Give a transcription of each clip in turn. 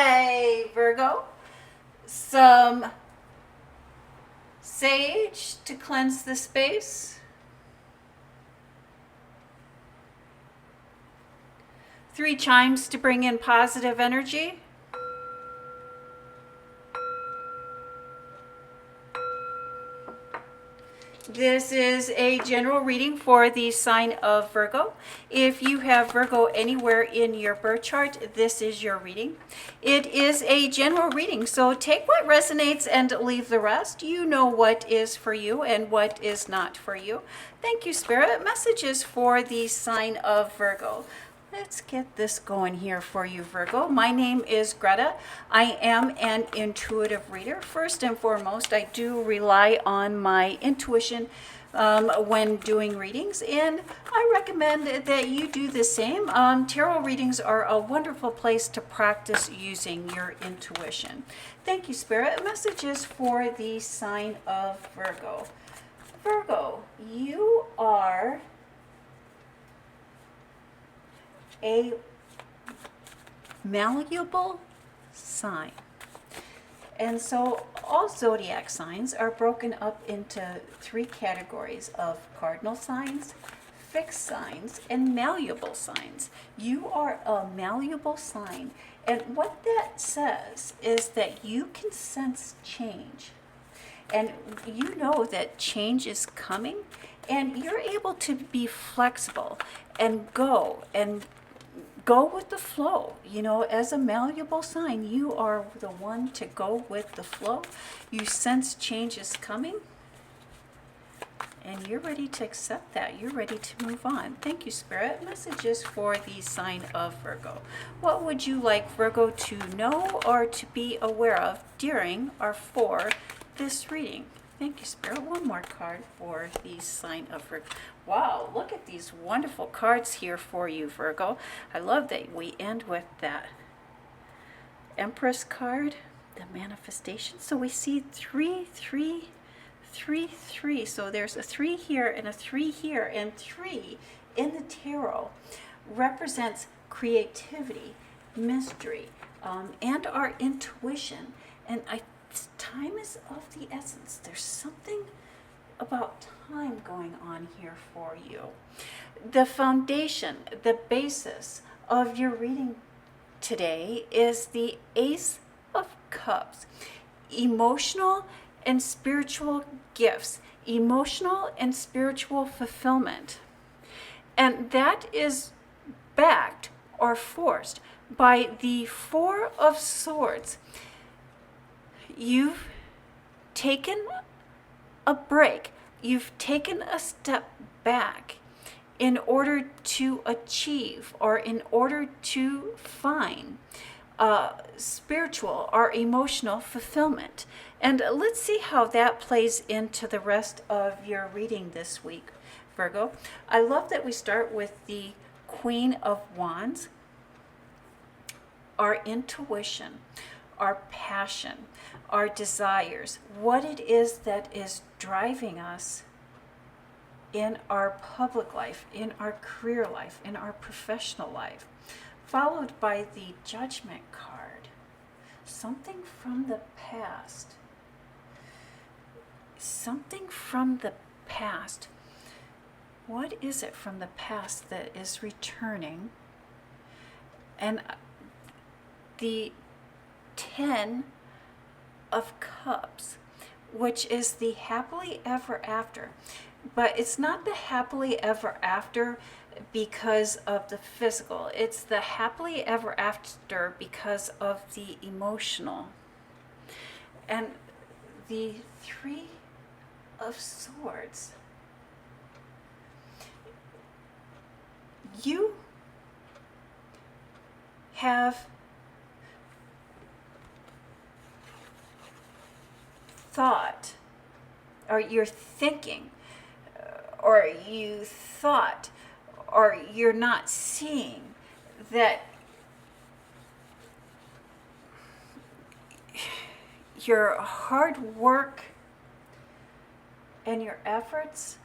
Hi, Virgo. Some sage to cleanse the space. 3 chimes to bring in positive energy. This is a general reading for the sign of Virgo. If you have Virgo anywhere in your birth chart, this is your reading. It is a general reading, so take what resonates and leave the rest. You know what is for you and what is not for you. Thank you, Spirit. Messages for the sign of Virgo. Let's get this going here for you, Virgo. My name is Greta. I am an intuitive reader. First and foremost, I do rely on my intuition when doing readings, and I recommend that you do the same. Tarot readings are a wonderful place to practice using your intuition. Thank you, Spirit. Messages for the sign of Virgo. Virgo, you are a malleable sign. And so all zodiac signs are broken up into 3 categories of cardinal signs, fixed signs, and malleable signs. You are a malleable sign. And what that says is that you can sense change. And you know that change is coming, and you're able to be flexible and go with the flow. You know, as a malleable sign, you are the one to go with the flow. You sense change is coming, and you're ready to accept that. You're ready to move on. Thank you, Spirit. Messages for the sign of Virgo. What would you like Virgo to know or to be aware of during or for this reading? Thank you, Spirit. One more card for the sign of Virgo. Wow, look at these wonderful cards here for you, Virgo. I love that we end with that Empress card, the manifestation. So we see 3, 3, 3, 3. So there's a 3 here and a 3 here, and 3 in the tarot represents creativity, mystery, and our intuition. And time is of the essence. There's something about time going on here for you. The foundation, the basis of your reading today is the Ace of Cups. Emotional and spiritual gifts, emotional and spiritual fulfillment. And that is backed or forced by the 4 of Swords. You've taken a break. You've taken a step back in order to achieve or in order to find spiritual or emotional fulfillment. And let's see how that plays into the rest of your reading this week, Virgo. I love that we start with the Queen of Wands, our intuition, our passion, our desires, what it is that is driving us in our public life, in our career life, in our professional life, followed by the Judgment card. Something from the past. Something from the past. What is it from the past that is returning? And the 10 of Cups, which is the happily ever after. But it's not the happily ever after because of the physical. It's the happily ever after because of the emotional. And the 3 of Swords. You have thought, or you're thinking, or you thought, or you're not seeing that your hard work and your efforts,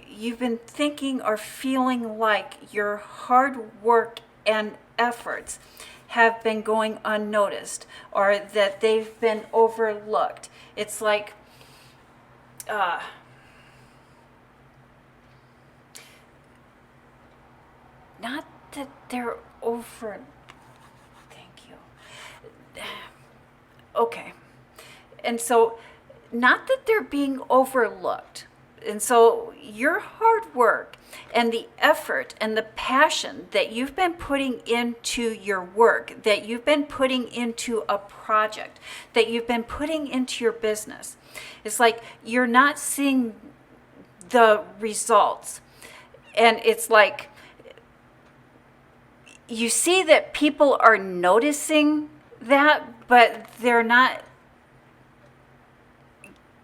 you've been thinking or feeling like your hard work and efforts have been going unnoticed, or that they've been overlooked. It's like, not that they're over, thank you. Okay. And so, not that they're being overlooked. And so, your hard work and the effort and the passion that you've been putting into your work, that you've been putting into a project, that you've been putting into your business, it's like you're not seeing the results. And it's like you see that people are noticing that, but they're not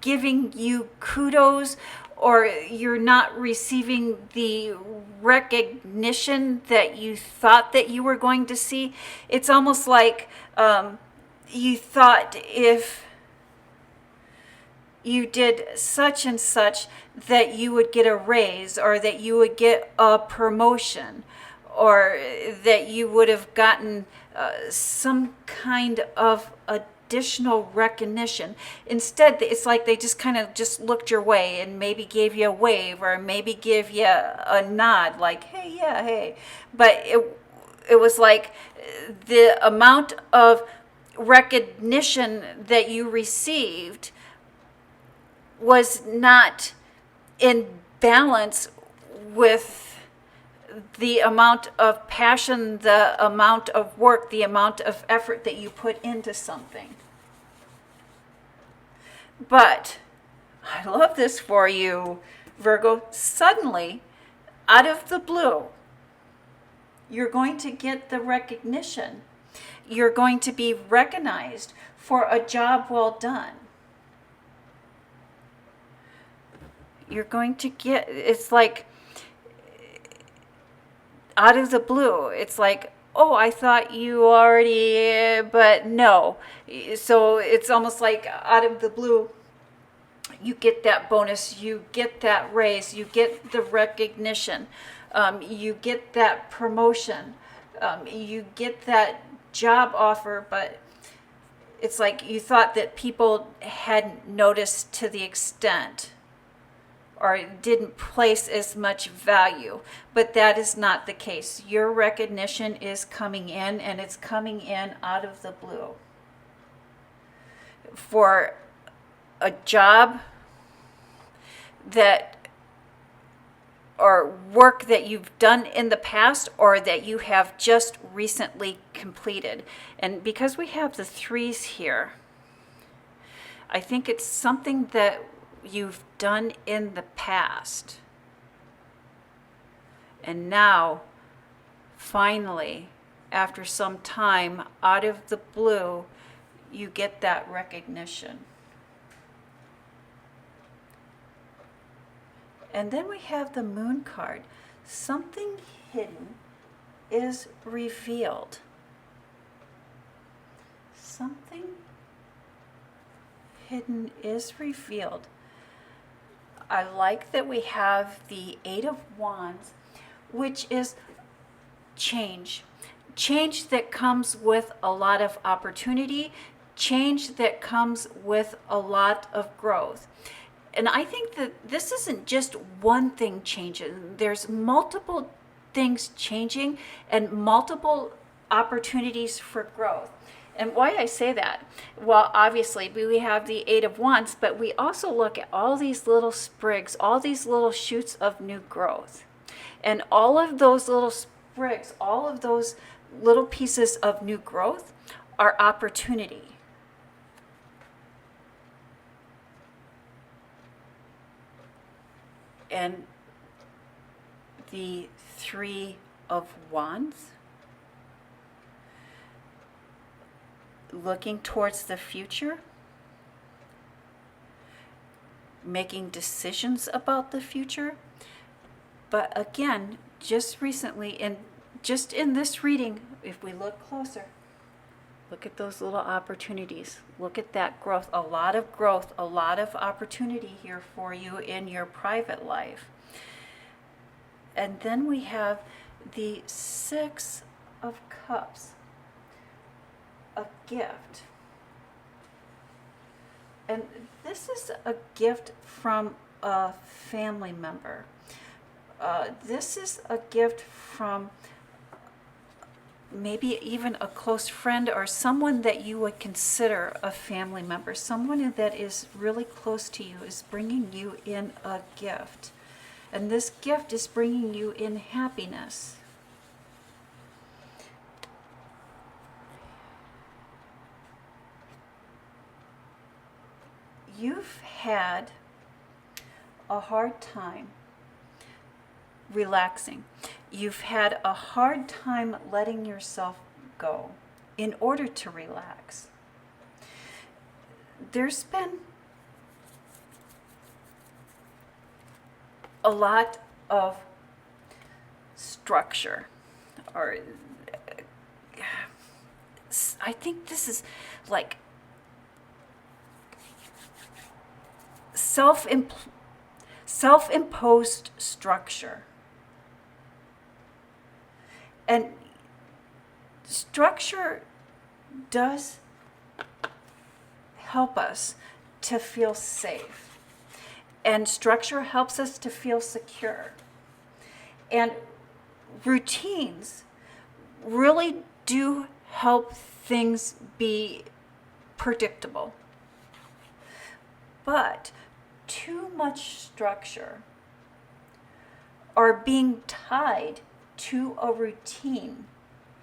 giving you kudos, or you're not receiving the recognition that you thought that you were going to see. It's almost like you thought if you did such and such that you would get a raise, or that you would get a promotion, or that you would have gotten some kind of additional recognition. Instead, it's like they just kind of just looked your way and maybe gave you a wave, or maybe give you a nod, like, hey, yeah, hey. But it was like the amount of recognition that you received was not in balance with the amount of passion, the amount of work, the amount of effort that you put into something. But I love this for you, Virgo. Suddenly, out of the blue, you're going to get the recognition. You're going to be recognized for a job well done. You're going to get, it's like, out of the blue, it's like, oh, I thought you already, but no. So it's almost like out of the blue, you get that bonus, you get that raise, you get the recognition, you get that promotion, you get that job offer, but it's like you thought that people hadn't noticed to the extent, or didn't place as much value. But that is not the case. Your recognition is coming in, and it's coming in out of the blue. For a job that, or work that you've done in the past, or that you have just recently completed. And because we have the threes here, I think it's something that you've done in the past, and now finally, after some time, out of the blue, you get that recognition. And then we have the Moon card. Something hidden is revealed. Something hidden is revealed. I like that we have the Eight of Wands, which is change. Change that comes with a lot of opportunity, change that comes with a lot of growth. And I think that this isn't just one thing changing. There's multiple things changing and multiple opportunities for growth. And why I say that? Well, obviously, we have the Eight of Wands, but we also look at all these little sprigs, all these little shoots of new growth. And all of those little sprigs, all of those little pieces of new growth are opportunity. And the Three of Wands, looking towards the future, making decisions about the future. But again, just recently, and just in this reading, if we look closer, look at those little opportunities. Look at that growth, a lot of growth, a lot of opportunity here for you in your private life. And then we have the Six of Cups. a gift. And this is a gift from a family member. This is a gift from maybe even a close friend or someone that you would consider a family member. Someone that is really close to you is bringing you in a gift. And this gift is bringing you in happiness. You've had a hard time relaxing. You've had a hard time letting yourself go in order to relax. There's been a lot of structure, or I think this is like self-imposed structure. And structure does help us to feel safe. And structure helps us to feel secure. And routines really do help things be predictable. But too much structure or being tied to a routine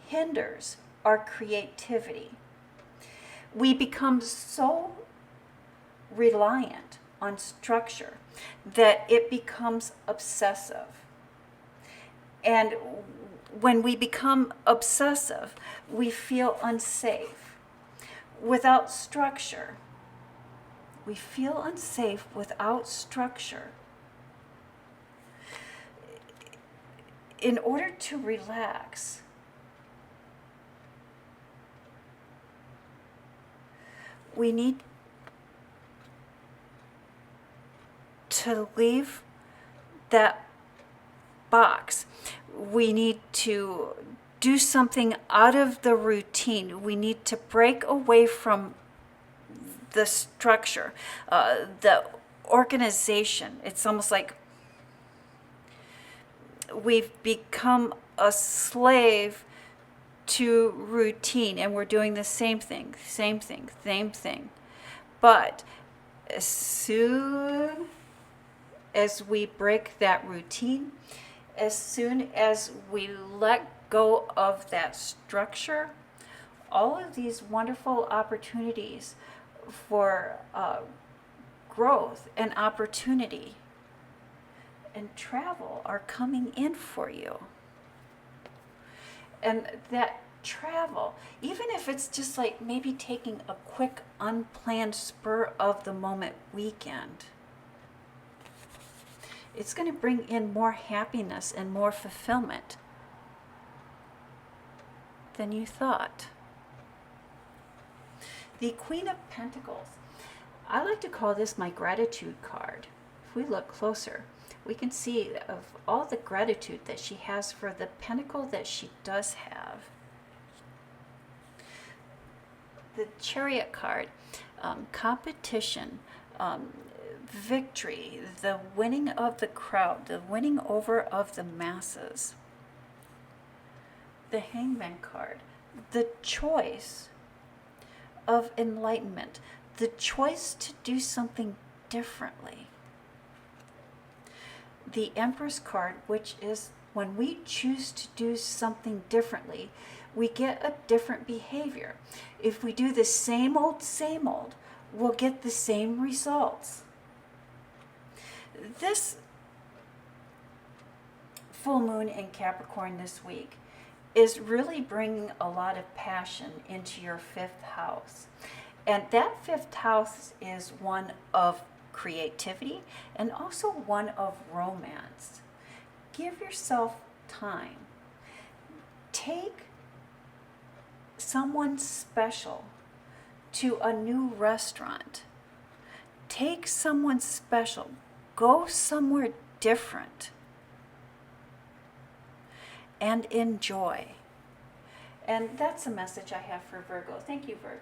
hinders our creativity. We become so reliant on structure that it becomes obsessive. And when we become obsessive, we feel unsafe. Without structure, we feel unsafe without structure. In order to relax, we need to leave that box. We need to do something out of the routine. We need to break away from the structure, the organization. It's almost like we've become a slave to routine, and we're doing the same thing. But as soon as we break that routine, as soon as we let go of that structure, all of these wonderful opportunities for growth and opportunity and travel are coming in for you. And that travel, even if it's just like maybe taking a quick unplanned spur of the moment weekend, it's going to bring in more happiness and more fulfillment than you thought. The Queen of Pentacles. I like to call this my gratitude card. If we look closer, we can see of all the gratitude that she has for the pentacle that she does have. The Chariot card, competition, victory, the winning of the crowd, the winning over of the masses. The Hangman card, the choice of enlightenment, the choice to do something differently. The Empress card, which is when we choose to do something differently, we get a different behavior. If we do the same old, we'll get the same results. This full moon in Capricorn this week is really bringing a lot of passion into your fifth house. And that fifth house is one of creativity and also one of romance. Give yourself time. Take someone special to a new restaurant. Take someone special. Go somewhere different and enjoy. And that's the message I have for Virgo. Thank you, Virgo.